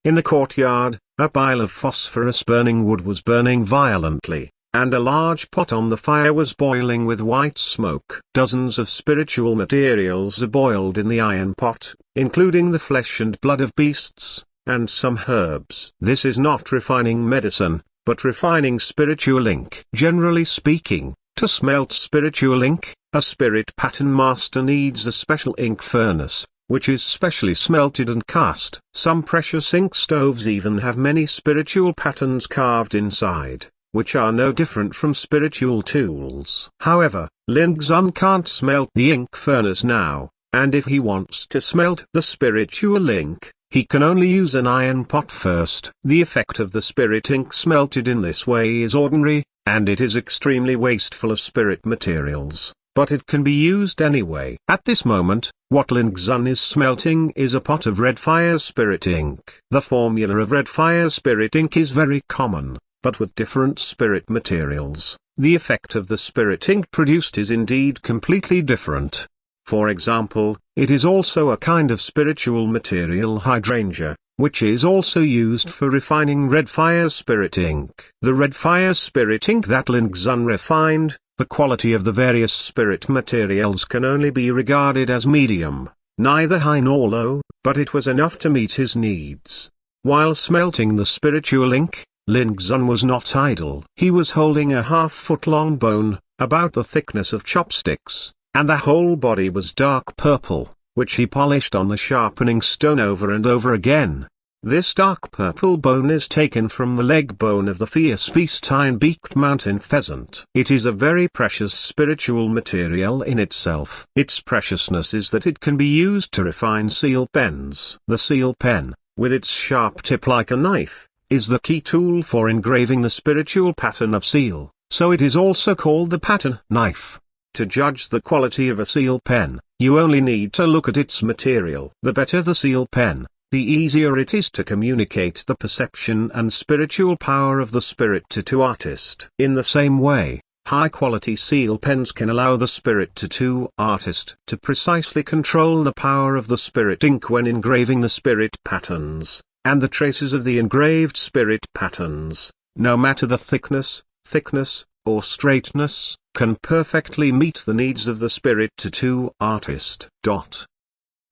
In the courtyard, a pile of phosphorus burning wood was burning violently, and a large pot on the fire was boiling with white smoke. Dozens of spiritual materials are boiled in the iron pot, including the flesh and blood of beasts, and some herbs. This is not refining medicine, but refining spiritual ink. Generally speaking, to smelt spiritual ink, a spirit pattern master needs a special ink furnace, which is specially smelted and cast. Some precious ink stoves even have many spiritual patterns carved inside, which are no different from spiritual tools. However, Lin Xun can't smelt the ink furnace now, and if he wants to smelt the spiritual ink, he can only use an iron pot first. The effect of the spirit ink smelted in this way is ordinary, and it is extremely wasteful of spirit materials, but it can be used anyway. At this moment, what Lin Xun is smelting is a pot of red fire spirit ink. The formula of red fire spirit ink is very common, but with different spirit materials, the effect of the spirit ink produced is indeed completely different. For example, it is also a kind of spiritual material hydrangea, which is also used for refining red fire spirit ink. The red fire spirit ink that Lin Xun refined, the quality of the various spirit materials can only be regarded as medium, neither high nor low, but it was enough to meet his needs. While smelting the spiritual ink, Lin Xun was not idle. He was holding a half-foot-long bone, about the thickness of chopsticks, and the whole body was dark purple, which he polished on the sharpening stone over and over again. This dark purple bone is taken from the leg bone of the fierce beast iron-beaked mountain pheasant. It is a very precious spiritual material in itself. Its preciousness is that it can be used to refine seal pens. The seal pen, with its sharp tip like a knife, is the key tool for engraving the spiritual pattern of seal, so it is also called the pattern knife. To judge the quality of a seal pen, you only need to look at its material. The better the seal pen, the easier it is to communicate the perception and spiritual power of the spirit tattoo artist. In the same way, high-quality seal pens can allow the spirit tattoo artist to precisely control the power of the spirit ink when engraving the spirit patterns, and the traces of the engraved spirit patterns, no matter the thickness, or straightness, can perfectly meet the needs of the spirit tattoo artist.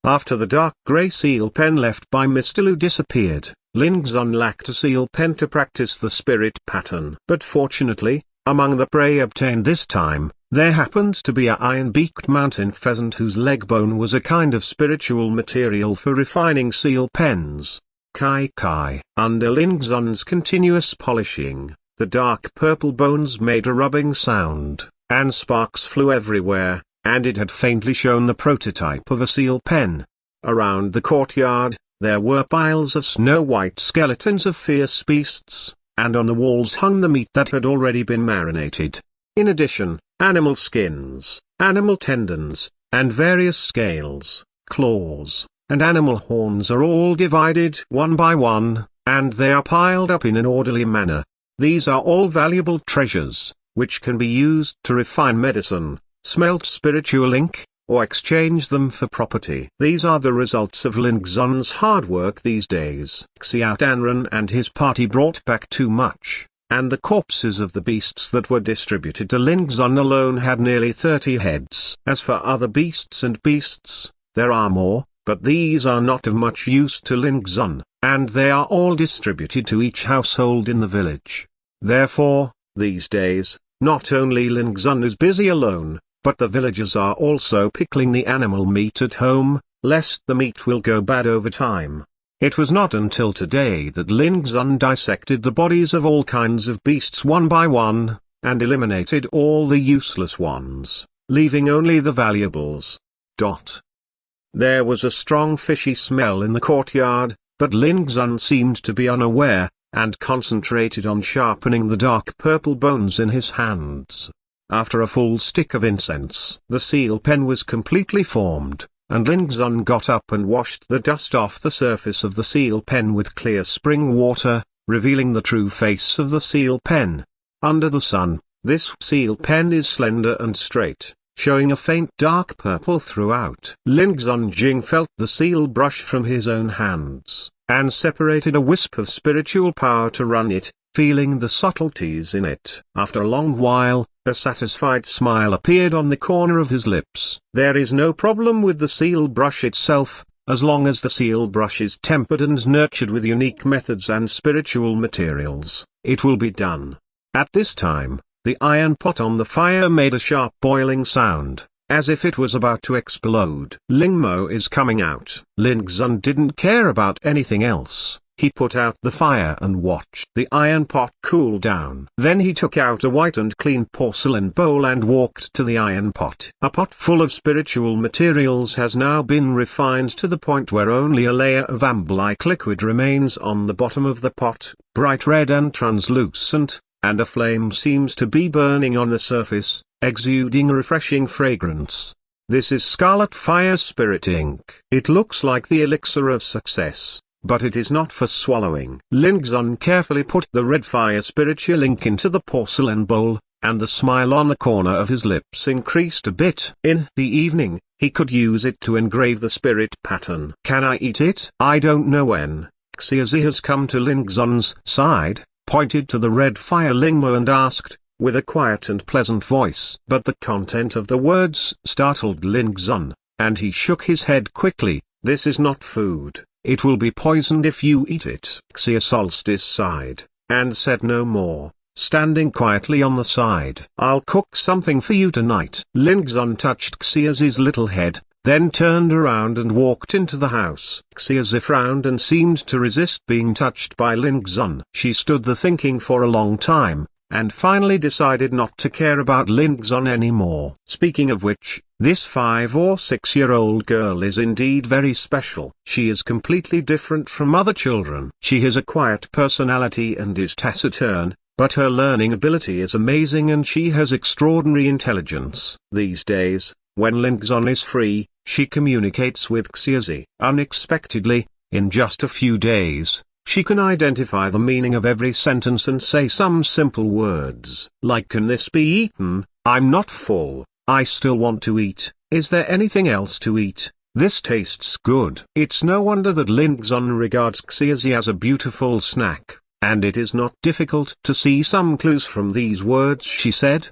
After the dark grey seal pen left by Mr. Liu disappeared, Lin Xun lacked a seal pen to practice the spirit pattern. But fortunately, among the prey obtained this time, there happened to be a iron-beaked mountain pheasant whose leg bone was a kind of spiritual material for refining seal pens. Kai. Under Lin Xun's continuous polishing, the dark purple bones made a rubbing sound, and sparks flew everywhere, and it had faintly shown the prototype of a seal pen. Around the courtyard, there were piles of snow-white skeletons of fierce beasts, and on the walls hung the meat that had already been marinated. In addition, animal skins, animal tendons, and various scales, claws, and animal horns are all divided one by one, and they are piled up in an orderly manner. These are all valuable treasures, which can be used to refine medicine, smelt spiritual ink, or exchange them for property. These are the results of Lin Xun's hard work these days. Xiao Danren and his party brought back too much, and the corpses of the beasts that were distributed to Lin Xun alone had nearly 30 heads. As for other beasts, there are more, but these are not of much use to Lin Xun, and they are all distributed to each household in the village. Therefore, these days, not only Lin Xun is busy alone, but the villagers are also pickling the animal meat at home, lest the meat will go bad over time. It was not until today that Lin Xun dissected the bodies of all kinds of beasts one by one, and eliminated all the useless ones, leaving only the valuables. There was a strong fishy smell in the courtyard, but Lin Xun seemed to be unaware, and concentrated on sharpening the dark purple bones in his hands. After a full stick of incense, the seal pen was completely formed, and Lin Xun got up and washed the dust off the surface of the seal pen with clear spring water, revealing the true face of the seal pen. Under the sun, this seal pen is slender and straight, showing a faint dark purple throughout. Lin Xun Jing felt the seal brush from his own hands, and separated a wisp of spiritual power to run it, feeling the subtleties in it. After a long while, a satisfied smile appeared on the corner of his lips. There is no problem with the seal brush itself, as long as the seal brush is tempered and nurtured with unique methods and spiritual materials, it will be done. At this time, the iron pot on the fire made a sharp boiling sound, as if it was about to explode. Lingmo is coming out. Lingzun didn't care about anything else. He put out the fire and watched the iron pot cool down. Then he took out a white and clean porcelain bowl and walked to the iron pot. A pot full of spiritual materials has now been refined to the point where only a layer of amber-like liquid remains on the bottom of the pot, bright red and translucent, and a flame seems to be burning on the surface, exuding a refreshing fragrance. This is Scarlet Fire Spirit ink. It looks like the elixir of success, but it is not for swallowing. Lingzun carefully put the red fire spiritual ink into the porcelain bowl, and the smile on the corner of his lips increased a bit. In the evening, he could use it to engrave the spirit pattern. Can I eat it? I don't know when. Xiaozi has come to Lingzun's side, pointed to the red fire Lingmo and asked, with a quiet and pleasant voice. But the content of the words startled Lingzun, and he shook his head quickly. This is not food. It will be poisoned if you eat it. Xia Solstice sighed, and said no more, standing quietly on the side. I'll cook something for you tonight. Lingzun touched Xiaozi's little head, then turned around and walked into the house. Xiaozi frowned and seemed to resist being touched by Lingzun. She stood there thinking for a long time, and finally decided not to care about Lingzun anymore. Speaking of which, this 5 or 6-year-old girl is indeed very special. She is completely different from other children. She has a quiet personality and is taciturn, but her learning ability is amazing and she has extraordinary intelligence. These days, when Lingzun is free, she communicates with Xiaozi. Unexpectedly, in just a few days, she can identify the meaning of every sentence and say some simple words, like "Can this be eaten? I'm not full. I still want to eat. Is there anything else to eat? This tastes good." It's no wonder that Lingzun regards Xiaozi as a beautiful snack, and it is not difficult to see some clues from these words she said.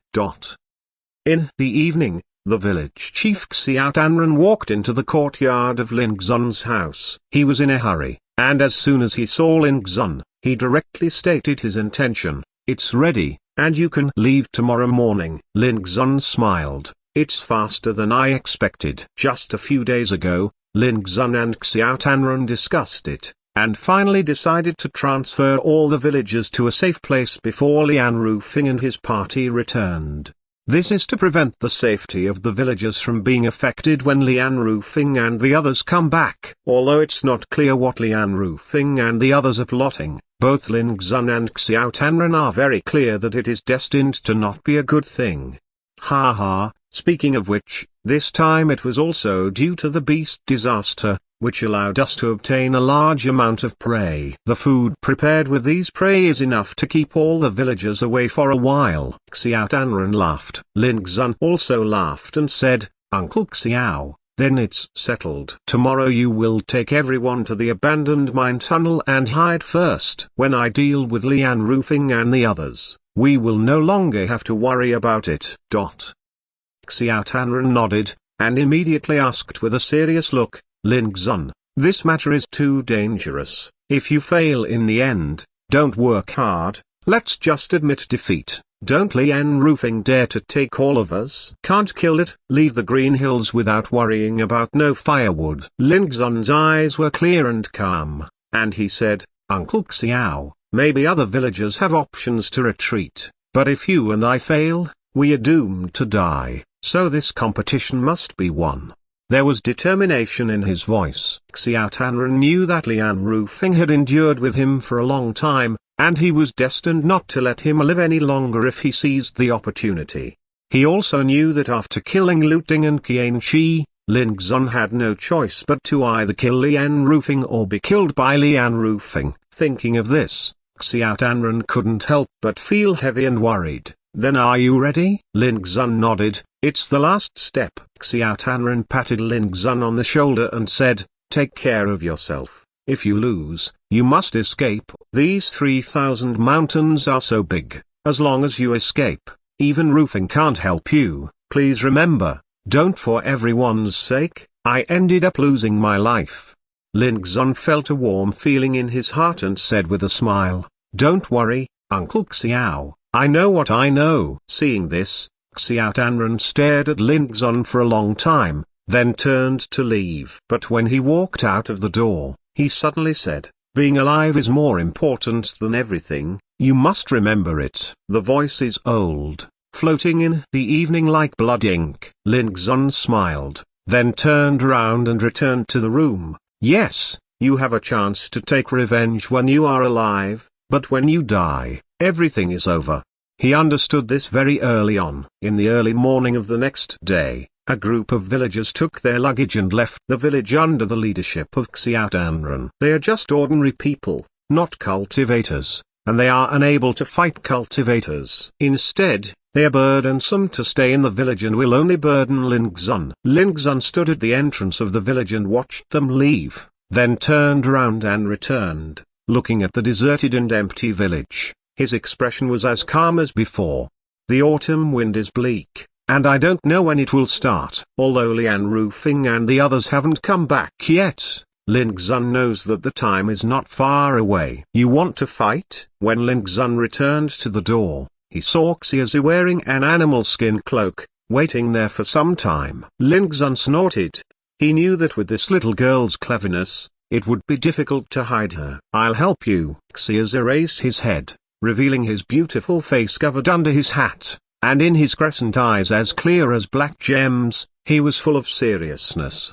In the evening, the village chief Xiao Tanren walked into the courtyard of Lingzun's house. He was in a hurry, and as soon as he saw Lingzun, he directly stated his intention. "It's ready, and you can leave tomorrow morning." Lingzun smiled. "It's faster than I expected." Just a few days ago, Lingzun and Xiao Tanren discussed it, and finally decided to transfer all the villagers to a safe place before Lian Rufing and his party returned. This is to prevent the safety of the villagers from being affected when Lian Rufing and the others come back. Although it's not clear what Lian Rufing and the others are plotting, both Lingzun and Xiao Tanren are very clear that it is destined to not be a good thing. Ha ha, speaking of which, this time it was also due to the beast disaster, which allowed us to obtain a large amount of prey. The food prepared with these prey is enough to keep all the villagers away for a while. Xiao Tanren laughed. Lingzun also laughed and said, "Uncle Xiao, then it's settled. Tomorrow you will take everyone to the abandoned mine tunnel and hide first. When I deal with Lian Rufing and the others, we will no longer have to worry about it." Xiao Tanren nodded, and immediately asked with a serious look, "Lingzun, this matter is too dangerous. If you fail in the end, don't work hard, let's just admit defeat. Don't Lian Rufing dare to take all of us. Can't kill it, leave the green hills without worrying about no firewood." Lingzun's eyes were clear and calm, and he said, "Uncle Xiao, maybe other villagers have options to retreat, but if you and I fail, we are doomed to die, so this competition must be won." There was determination in his voice. Xiao Tanren knew that Lian Rufing had endured with him for a long time, and he was destined not to let him live any longer if he seized the opportunity. He also knew that after killing Lu Ting and Qian Shi, Lingzun had no choice but to either kill Lian Rufing or be killed by Lian Rufing. Thinking of this, Xiao Tanren couldn't help but feel heavy and worried. "Then are you ready?" Lingzun nodded. "It's the last step." Xiao Tanren patted Lingzun on the shoulder and said, "Take care of yourself. If you lose, you must escape. These 3,000 mountains are so big. As long as you escape, even roofing can't help you. Please remember, don't for everyone's sake. I ended up losing my life. Lin Xun felt a warm feeling in his heart and said with a smile, "Don't worry, Uncle Xiao, I know what I know." Seeing this, Xiao Danren stared at Lin Xun for a long time, then turned to leave. But when he walked out of the door, he suddenly said, "Being alive is more important than everything, you must remember it." The voice is old, floating in the evening like blood ink. Lin Xun smiled, then turned around and returned to the room. "Yes, you have a chance to take revenge when you are alive, but when you die, everything is over." He understood this very early on. In the early morning of the next day, a group of villagers took their luggage and left the village under the leadership of Xiao Danren. They are just ordinary people, not cultivators, and they are unable to fight cultivators. Instead, they are burdensome to stay in the village and will only burden Lin Xun. Lin Xun stood at the entrance of the village and watched them leave, then turned around and returned, looking at the deserted and empty village. His expression was as calm as before. The autumn wind is bleak, and I don't know when it will start. Although Lian Roofing and the others haven't come back yet, Lin Xun knows that the time is not far away. "You want to fight?" When Lin Xun returned to the door, he saw Xiaozi wearing an animal skin cloak, waiting there for some time. Lin Xun snorted. He knew that with this little girl's cleverness, it would be difficult to hide her. "I'll help you." Xiaozi raised his head, revealing his beautiful face covered under his hat, and in his crescent eyes as clear as black gems, he was full of seriousness.